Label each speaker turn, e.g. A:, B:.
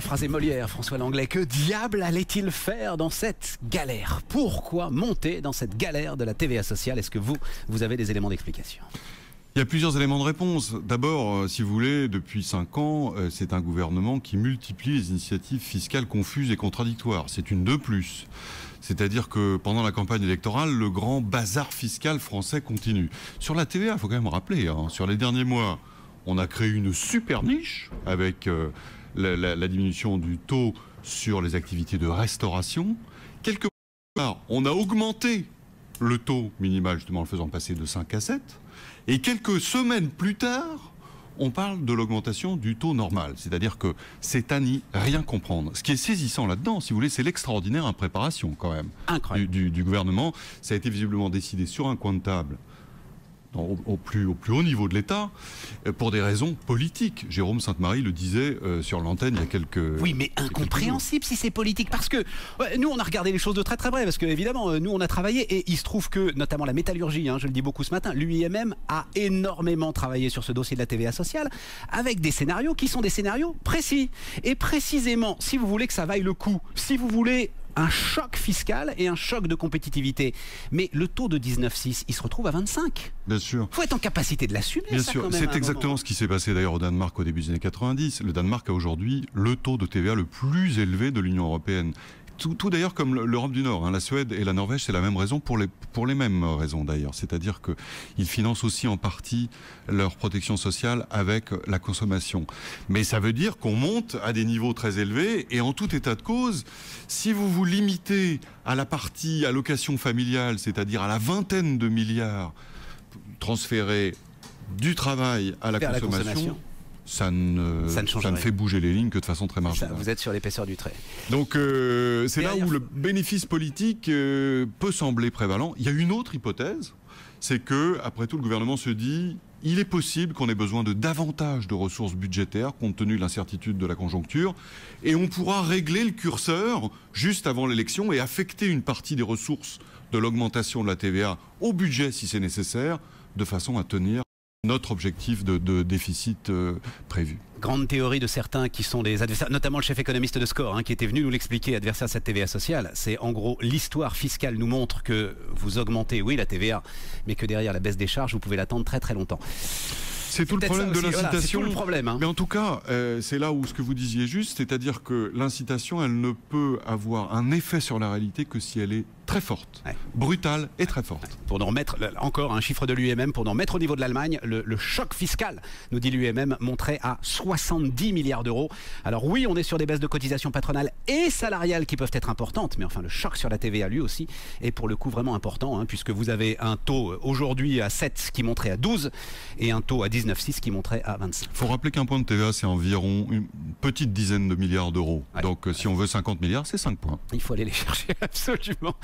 A: paraphraser Molière, François Langlais, que diable allait-il faire dans cette galère? Pourquoi monter dans cette galère de la TVA sociale? Est-ce que vous avez des éléments d'explication?
B: Il y a plusieurs éléments de réponse. D'abord, si vous voulez, depuis 5 ans, c'est un gouvernement qui multiplie les initiatives fiscales confuses et contradictoires. C'est une de plus. C'est-à-dire que pendant la campagne électorale, le grand bazar fiscal français continue. Sur la TVA, il faut quand même rappeler, sur les derniers mois, on a créé une super niche avec la diminution du taux sur les activités de restauration. Quelque part, on a augmenté le taux minimal, justement en le faisant passer de 5 à 7. Et quelques semaines plus tard, on parle de l'augmentation du taux normal. C'est-à-dire que c'est à n'y rien comprendre. Ce qui est saisissant là-dedans, si vous voulez, c'est l'extraordinaire impréparation quand même du gouvernement. Ça a été visiblement décidé sur un coin de table au plus haut niveau de l'État, pour des raisons politiques. Jérôme Sainte-Marie le disait sur l'antenne il y a quelques...
A: Oui, mais incompréhensible si c'est politique, parce que nous, on a regardé les choses de très très près, parce que évidemment, nous, on a travaillé, et il se trouve que, notamment la métallurgie, je le dis beaucoup ce matin, l'UIMM a énormément travaillé sur ce dossier de la TVA sociale, avec des scénarios qui sont des scénarios précis. Et précisément, si vous voulez que ça vaille le coup, si vous voulez un choc fiscal et un choc de compétitivité. Mais le taux de 19,6, il se retrouve à 25.
B: Bien sûr.
A: Il faut être en capacité de l'assumer.
B: Bien sûr, c'est exactement ce qui s'est passé d'ailleurs au Danemark au début des années 90. Le Danemark a aujourd'hui le taux de TVA le plus élevé de l'Union européenne. Tout d'ailleurs comme l'Europe du Nord, la Suède et la Norvège, c'est la même raison pour les mêmes raisons d'ailleurs. C'est-à-dire qu'ils financent aussi en partie leur protection sociale avec la consommation. Mais ça veut dire qu'on monte à des niveaux très élevés et en tout état de cause, si vous vous limitez à la partie allocation familiale, c'est-à-dire à la vingtaine de milliards transférés du travail à la consommation, ça ne fait bouger les lignes que de façon très marginale.
A: Vous êtes sur l'épaisseur du trait.
B: Donc c'est là où le bénéfice politique peut sembler prévalent. Il y a une autre hypothèse, c'est que après tout le gouvernement se dit il est possible qu'on ait besoin de davantage de ressources budgétaires compte tenu de l'incertitude de la conjoncture et on pourra régler le curseur juste avant l'élection et affecter une partie des ressources de l'augmentation de la TVA au budget si c'est nécessaire de façon à tenir notre objectif de déficit prévu.
A: Grande théorie de certains qui sont des adversaires, notamment le chef économiste de SCORE, qui était venu nous l'expliquer, adversaire de cette TVA sociale. C'est en gros, l'histoire fiscale nous montre que vous augmentez, oui, la TVA, mais que derrière la baisse des charges, vous pouvez l'attendre très très longtemps.
B: C'est tout le problème de l'incitation. Voilà, c'est tout
A: le problème.
B: Mais en tout cas, c'est là où ce que vous disiez juste, c'est-à-dire que l'incitation, elle ne peut avoir un effet sur la réalité que si elle est très forte, brutale et très forte.
A: Pour nous remettre, encore un chiffre de l'UIMM, pour nous remettre au niveau de l'Allemagne, le choc fiscal, nous dit l'UIMM, monterait à 70 milliards d'euros. Alors oui, on est sur des baisses de cotisations patronales et salariales qui peuvent être importantes, mais enfin le choc sur la TVA lui aussi est pour le coup vraiment important, puisque vous avez un taux aujourd'hui à 7 qui monterait à 12 et un taux à 19,6 qui monterait à 25.
B: Il faut rappeler qu'un point de TVA, c'est environ une petite dizaine de milliards d'euros. Ouais. Donc si on veut 50 milliards, c'est 5 points.
A: Il faut aller les chercher absolument.